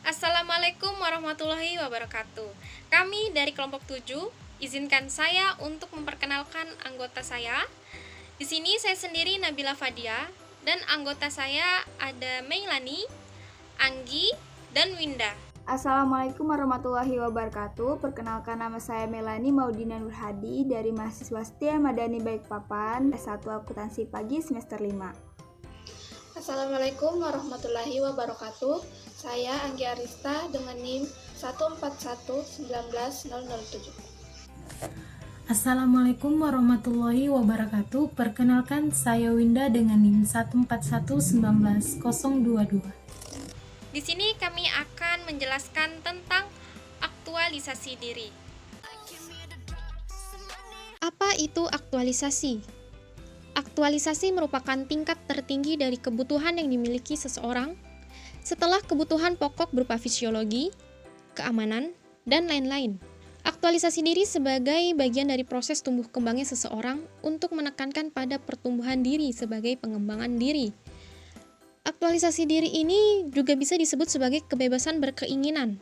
Assalamualaikum warahmatullahi wabarakatuh. Kami dari kelompok 7, izinkan saya untuk memperkenalkan anggota saya. Di sini saya sendiri Nabila Fadia dan anggota saya ada Meilani, Anggi, dan Winda. Assalamualaikum warahmatullahi wabarakatuh. Perkenalkan, nama saya Melani Maudina Nurhadi dari mahasiswa Setia Madani Balikpapan S1 Akuntansi Pagi semester 5. Assalamualaikum warahmatullahi wabarakatuh. Saya Anggi Arista dengan NIM 14119007. Assalamualaikum warahmatullahi wabarakatuh. Perkenalkan, saya Winda dengan NIM 14119022. Di sini kami akan menjelaskan tentang aktualisasi diri. Apa itu aktualisasi? Aktualisasi merupakan tingkat tertinggi dari kebutuhan yang dimiliki seseorang setelah kebutuhan pokok berupa fisiologi, keamanan, dan lain-lain. Aktualisasi diri sebagai bagian dari proses tumbuh kembangnya seseorang untuk menekankan pada pertumbuhan diri sebagai pengembangan diri. Aktualisasi diri ini juga bisa disebut sebagai kebebasan berkeinginan,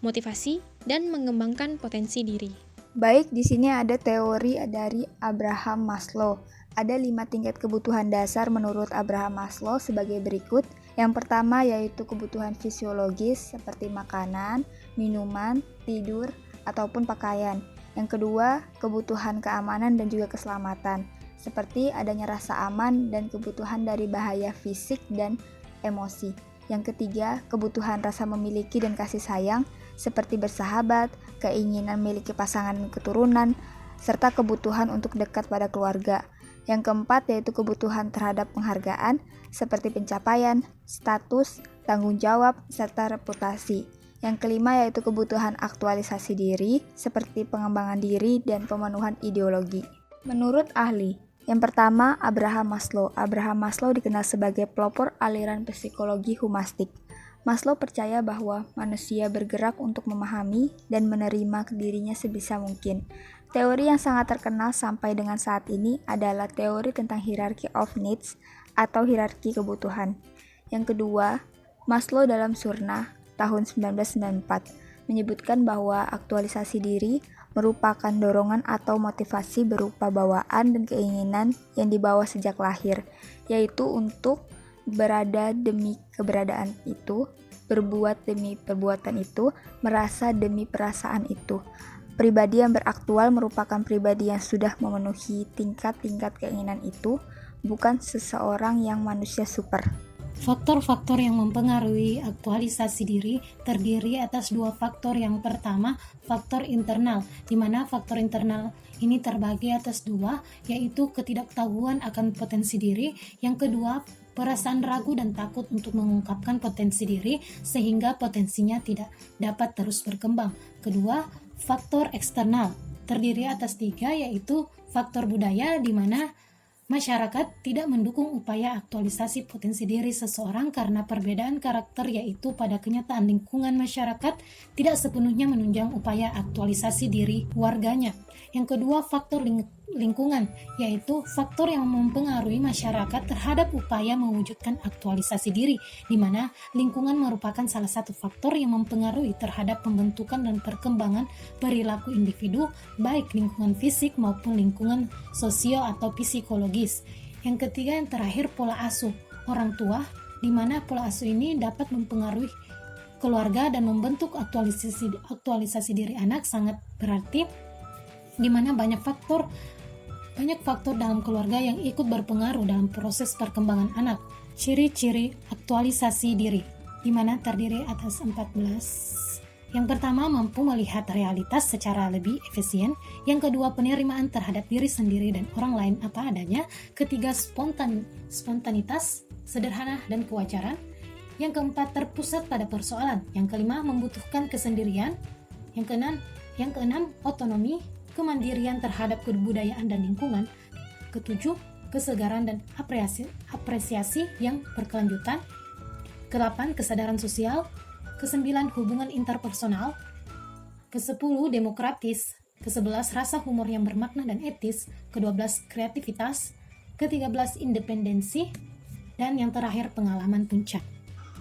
motivasi, dan mengembangkan potensi diri. Baik, di sini ada teori dari Abraham Maslow. Ada 5 tingkat kebutuhan dasar menurut Abraham Maslow sebagai berikut. Yang pertama yaitu kebutuhan fisiologis seperti makanan, minuman, tidur, ataupun pakaian. Yang kedua, kebutuhan keamanan dan juga keselamatan, seperti adanya rasa aman dan kebutuhan dari bahaya fisik dan emosi. Yang ketiga, kebutuhan rasa memiliki dan kasih sayang, seperti bersahabat, keinginan memiliki pasangan dan keturunan, serta kebutuhan untuk dekat pada keluarga. Yang keempat yaitu kebutuhan terhadap penghargaan, seperti pencapaian, status, tanggung jawab, serta reputasi. Yang kelima yaitu kebutuhan aktualisasi diri, seperti pengembangan diri dan pemenuhan ideologi. Menurut ahli, yang pertama, Abraham Maslow. Abraham Maslow dikenal sebagai pelopor aliran psikologi humanistik. Maslow percaya bahwa manusia bergerak untuk memahami dan menerima dirinya sebisa mungkin. Teori yang sangat terkenal sampai dengan saat ini adalah teori tentang hierarchy of needs atau hierarki kebutuhan. Yang kedua, Maslow dalam Surna tahun 1994 menyebutkan bahwa aktualisasi diri merupakan dorongan atau motivasi berupa bawaan dan keinginan yang dibawa sejak lahir, yaitu untuk berada demi keberadaan itu, berbuat demi perbuatan itu, merasa demi perasaan itu. Pribadi yang beraktual merupakan pribadi yang sudah memenuhi tingkat-tingkat keinginan itu, bukan seseorang yang manusia super. Faktor-faktor yang mempengaruhi aktualisasi diri terdiri atas 2 faktor. Yang pertama, faktor internal, di mana faktor internal ini terbagi atas 2, yaitu ketidaktahuan akan potensi diri. Yang kedua, perasaan ragu dan takut untuk mengungkapkan potensi diri sehingga potensinya tidak dapat terus berkembang. Kedua, faktor eksternal terdiri atas 3, yaitu faktor budaya, di mana masyarakat tidak mendukung upaya aktualisasi potensi diri seseorang karena perbedaan karakter, yaitu pada kenyataan lingkungan masyarakat tidak sepenuhnya menunjang upaya aktualisasi diri warganya. Yang kedua, faktor lingkungan, yaitu faktor yang mempengaruhi masyarakat terhadap upaya mewujudkan aktualisasi diri, di mana lingkungan merupakan salah satu faktor yang mempengaruhi terhadap pembentukan dan perkembangan perilaku individu, baik lingkungan fisik maupun lingkungan sosio atau psikologis. Yang ketiga, yang terakhir, pola asuh orang tua, di mana pola asuh ini dapat mempengaruhi keluarga dan membentuk aktualisasi diri anak sangat berarti, di mana banyak faktor dalam keluarga yang ikut berpengaruh dalam proses perkembangan anak. Ciri-ciri aktualisasi diri, di mana terdiri atas 14. Yang pertama, mampu melihat realitas secara lebih efisien. Yang kedua, penerimaan terhadap diri sendiri dan orang lain apa adanya. Ketiga, spontanitas, sederhana dan kewajaran. Yang keempat, terpusat pada persoalan. Yang kelima, membutuhkan kesendirian. Yang keenam, otonomi, kemandirian terhadap kebudayaan dan lingkungan. Ketujuh, kesegaran dan apresiasi yang berkelanjutan. Kedelapan, kesadaran sosial. Kesembilan, hubungan interpersonal. Kesepuluh, demokratis. Kesebelas, rasa humor yang bermakna dan etis. Kedua-belas, kreativitas. Ketiga-belas, independensi. Dan yang terakhir, pengalaman puncak.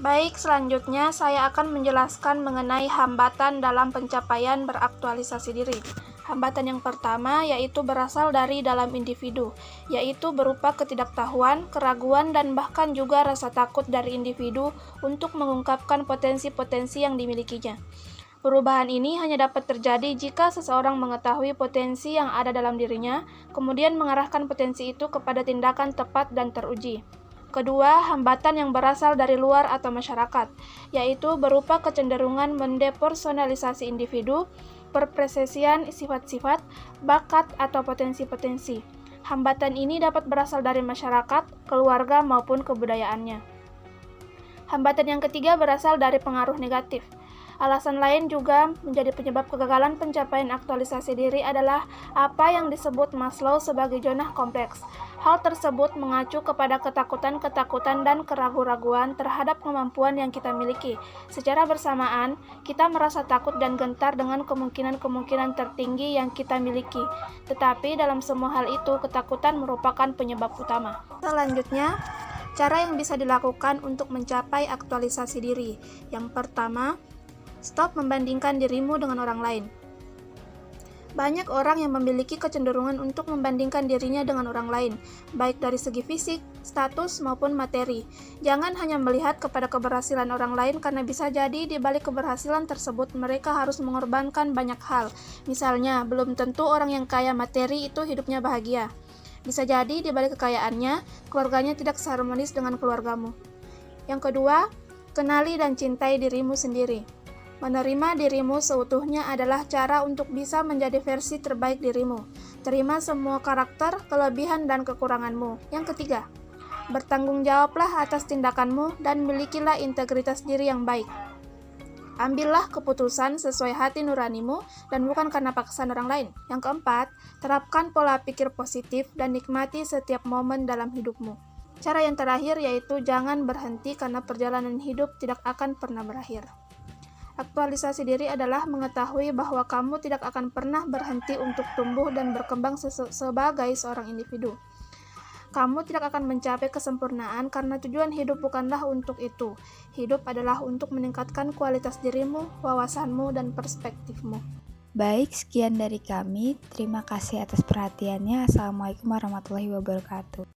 Baik, selanjutnya saya akan menjelaskan mengenai hambatan dalam pencapaian beraktualisasi diri. Hambatan yang pertama yaitu berasal dari dalam individu, yaitu berupa ketidaktahuan, keraguan, dan bahkan juga rasa takut dari individu untuk mengungkapkan potensi-potensi yang dimilikinya. Perubahan ini hanya dapat terjadi jika seseorang mengetahui potensi yang ada dalam dirinya, kemudian mengarahkan potensi itu kepada tindakan tepat dan teruji. Kedua, hambatan yang berasal dari luar atau masyarakat, yaitu berupa kecenderungan mendepersonalisasi individu, perpresesian sifat-sifat, bakat, atau potensi-potensi. Hambatan ini dapat berasal dari masyarakat, keluarga, maupun kebudayaannya. Hambatan yang ketiga berasal dari pengaruh negatif. Alasan lain juga menjadi penyebab kegagalan pencapaian aktualisasi diri adalah apa yang disebut Maslow sebagai zona kompleks. Hal tersebut mengacu kepada ketakutan-ketakutan dan keraguan-raguan terhadap kemampuan yang kita miliki. Secara bersamaan, kita merasa takut dan gentar dengan kemungkinan-kemungkinan tertinggi yang kita miliki. Tetapi dalam semua hal itu, ketakutan merupakan penyebab utama. Selanjutnya, cara yang bisa dilakukan untuk mencapai aktualisasi diri. Yang pertama, stop membandingkan dirimu dengan orang lain. Banyak orang yang memiliki kecenderungan untuk membandingkan dirinya dengan orang lain, baik dari segi fisik, status, maupun materi. Jangan hanya melihat kepada keberhasilan orang lain karena bisa jadi di balik keberhasilan tersebut mereka harus mengorbankan banyak hal. Misalnya, belum tentu orang yang kaya materi itu hidupnya bahagia. Bisa jadi di balik kekayaannya, keluarganya tidak seharmonis dengan keluargamu. Yang kedua, kenali dan cintai dirimu sendiri. Menerima dirimu seutuhnya adalah cara untuk bisa menjadi versi terbaik dirimu. Terima semua karakter, kelebihan, dan kekuranganmu. Yang ketiga, bertanggung jawablah atas tindakanmu dan milikilah integritas diri yang baik. Ambillah keputusan sesuai hati nuranimu dan bukan karena paksaan orang lain. Yang keempat, terapkan pola pikir positif dan nikmati setiap momen dalam hidupmu. Cara yang terakhir yaitu jangan berhenti karena perjalanan hidup tidak akan pernah berakhir. Aktualisasi diri adalah mengetahui bahwa kamu tidak akan pernah berhenti untuk tumbuh dan berkembang sebagai seorang individu. Kamu tidak akan mencapai kesempurnaan karena tujuan hidup bukanlah untuk itu. Hidup adalah untuk meningkatkan kualitas dirimu, wawasanmu, dan perspektifmu. Baik, sekian dari kami. Terima kasih atas perhatiannya. Assalamualaikum warahmatullahi wabarakatuh.